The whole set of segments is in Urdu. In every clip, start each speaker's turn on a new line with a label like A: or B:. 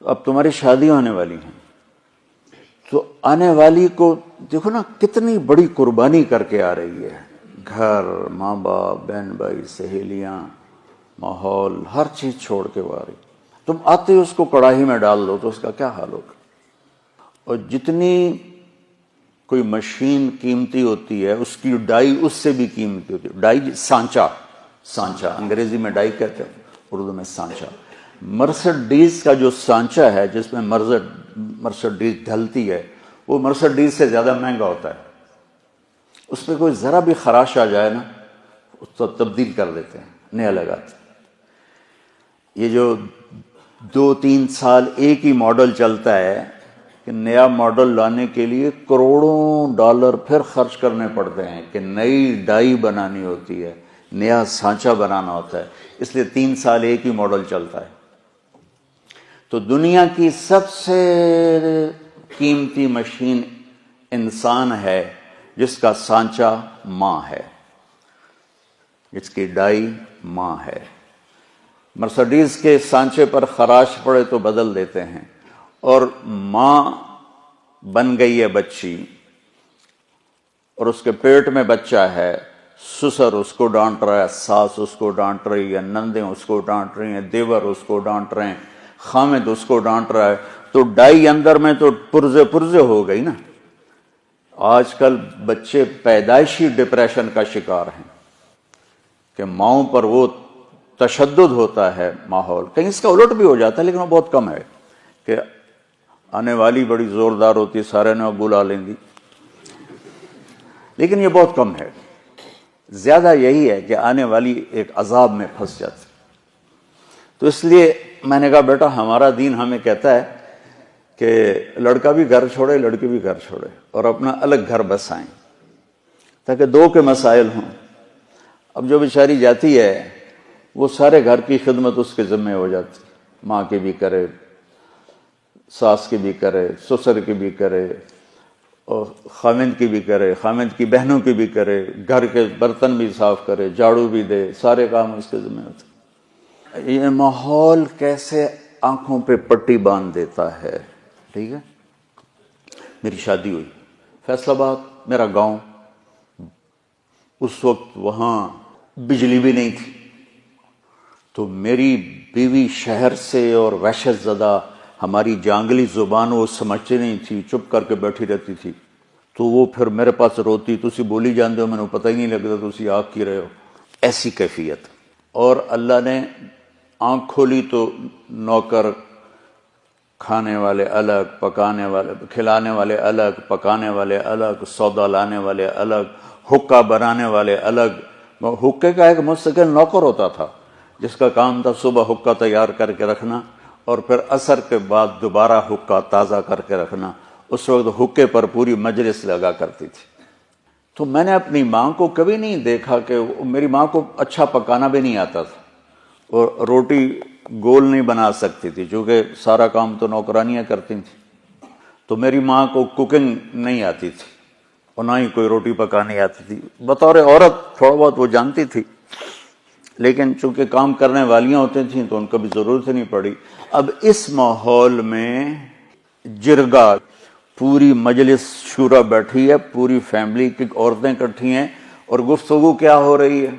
A: اب تمہاری شادی ہونے والی ہیں، تو آنے والی کو دیکھو نا کتنی بڑی قربانی کر کے آ رہی ہے، گھر، ماں باپ، بہن بھائی، سہیلیاں، ماحول، ہر چیز چھوڑ کے وہ آ رہی. تم آتے ہی اس کو کڑاہی میں ڈال دو تو اس کا کیا حال ہوگا. اور جتنی کوئی مشین قیمتی ہوتی ہے اس کی ڈائی اس سے بھی قیمتی ہوتی ہے. ڈائی سانچہ انگریزی میں ڈائی کہتے ہیں، اردو میں سانچہ. مرسڈیز کا جو سانچہ ہے جس میں مرسڈیز ڈھلتی ہے وہ مرسڈیز سے زیادہ مہنگا ہوتا ہے. اس پہ کوئی ذرا بھی خراش آ جائے نا اس کو تبدیل کر دیتے ہیں، نیا لگاتے ہیں. یہ جو 2-3 سال ایک ہی ماڈل چلتا ہے کہ نیا ماڈل لانے کے لیے کروڑوں ڈالر پھر خرچ کرنے پڑتے ہیں کہ نئی ڈائی بنانی ہوتی ہے، نیا سانچہ بنانا ہوتا ہے. اس لیے 3 سال ایک ہی ماڈل چلتا ہے. تو دنیا کی سب سے قیمتی مشین انسان ہے جس کا سانچہ ماں ہے، جس کی ڈائی ماں ہے. مرسڈیز کے سانچے پر خراش پڑے تو بدل دیتے ہیں، اور ماں بن گئی ہے بچی اور اس کے پیٹ میں بچہ ہے. سسر اس کو ڈانٹ رہا ہے، ساس اس کو ڈانٹ رہی ہے، نندیں اس کو ڈانٹ رہی ہیں، دیور اس کو ڈانٹ رہے ہیں، خامد اس کو ڈانٹ رہا ہے. تو ڈائی اندر میں تو پرزے ہو گئی نا. آج کل بچے پیدائشی ڈپریشن کا شکار ہیں کہ ماؤں پر وہ تشدد ہوتا ہے ماحول. کہیں اس کا الٹ بھی ہو جاتا ہے لیکن وہ بہت کم ہے کہ آنے والی بڑی زوردار ہوتی سارے نے بلا لیں گی، لیکن یہ بہت کم ہے. زیادہ یہی ہے کہ آنے والی ایک عذاب میں پھنس جاتی. تو اس لیے میں نے کہا بیٹا ہمارا دین ہمیں کہتا ہے کہ لڑکا بھی گھر چھوڑے لڑکی بھی گھر چھوڑے اور اپنا الگ گھر بسائیں تاکہ 2 کے مسائل ہوں. اب جو بیچاری جاتی ہے وہ سارے گھر کی خدمت اس کے ذمہ ہو جاتی، ماں کی بھی کرے، ساس کی بھی کرے، سسر کی بھی کرے، اور خامند کی بھی کرے، خامند کی بہنوں کی بھی کرے، گھر کے برتن بھی صاف کرے، جھاڑو بھی دے، سارے کام اس کے ذمہ ہوتے. یہ ماحول کیسے آنکھوں پہ پٹی باندھ دیتا ہے. ٹھیک ہے، میری شادی ہوئی فیصل آباد، میرا گاؤں. اس وقت وہاں بجلی بھی نہیں تھی، تو میری بیوی شہر سے اور وحشت زدہ ہماری جانگلی زبان وہ سمجھتی نہیں تھی، چپ کر کے بیٹھی رہتی تھی. تو وہ پھر میرے پاس روتی، تسی بولی جاندے ہو میں نے پتہ ہی نہیں لگتا تسی آگ کی رہے ہو. ایسی کیفیت. اور اللہ نے آنکھ کھولی تو نوکر، کھانے والے الگ، پکانے والے، کھلانے والے الگ، پکانے والے الگ، سودا لانے والے الگ، حکا بنانے والے الگ. حکے کا ایک مستقل نوکر ہوتا تھا جس کا کام تھا صبح حکا تیار کر کے رکھنا اور پھر عصر کے بعد دوبارہ حکا تازہ کر کے رکھنا. اس وقت حکے پر پوری مجلس لگا کرتی تھی. تو میں نے اپنی ماں کو کبھی نہیں دیکھا کہ میری ماں کو اچھا پکانا بھی نہیں آتا تھا اور روٹی گول نہیں بنا سکتی تھی چونکہ سارا کام تو نوکرانیاں کرتی تھیں. تو میری ماں کو کوکنگ نہیں آتی تھی اور نہ ہی کوئی روٹی پکانی آتی تھی. بطور عورت تھوڑا بہت وہ جانتی تھی لیکن چونکہ کام کرنے والیاں ہوتی تھیں تو ان کو بھی ضرورت نہیں پڑی. اب اس ماحول میں جرگا، پوری مجلس شورا بیٹھی ہے، پوری فیملی کی عورتیں اکٹھی ہیں اور گفتگو کیا ہو رہی ہے؟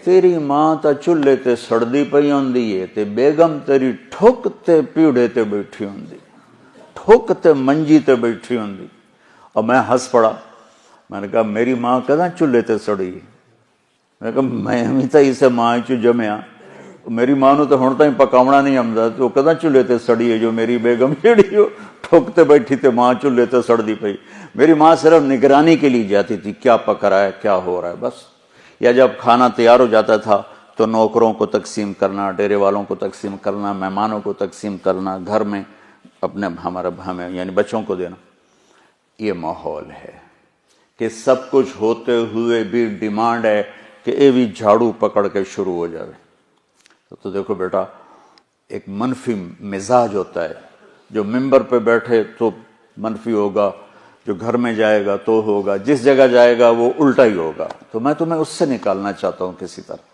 A: تیری ماں تا چولہے تے سڑدی پئی ہوندی ہے تے بیگم تیری ٹھک تے پیڑے تے بیٹھی ہوندی، ٹھک تے منجی تے بیٹھی ہوندی. اور میں ہنس پڑا. میں نے کہا میری ماں کداں چولہے تے سڑی؟ میں نے کہا میں ہمیں تا اسے ماں چو جمیا، میری ماں نو تو ہن تائیں پکاونا نہیں آمدا تو کداں چولہے تے سڑی ہے جو میری بیگم جیڑی ہو ٹھک تے بیٹھی تے ماں چولہے تے سڑدی پئی. میری ماں صرف نگرانی کے لیے جاتی تھی کیا پک رہا ہے کیا ہو رہا ہے بس. یا جب کھانا تیار ہو جاتا تھا تو نوکروں کو تقسیم کرنا، ڈیرے والوں کو تقسیم کرنا، مہمانوں کو تقسیم کرنا، گھر میں اپنے ہمیں یعنی بچوں کو دینا. یہ ماحول ہے کہ سب کچھ ہوتے ہوئے بھی ڈیمانڈ ہے کہ اے بھی جھاڑو پکڑ کے شروع ہو جائے. تو دیکھو بیٹا ایک منفی مزاج ہوتا ہے، جو ممبر پہ بیٹھے تو منفی ہوگا، جو گھر میں جائے گا تو ہوگا، جس جگہ جائے گا وہ الٹا ہی ہوگا. تو میں تمہیں اس سے نکالنا چاہتا ہوں کسی طرح.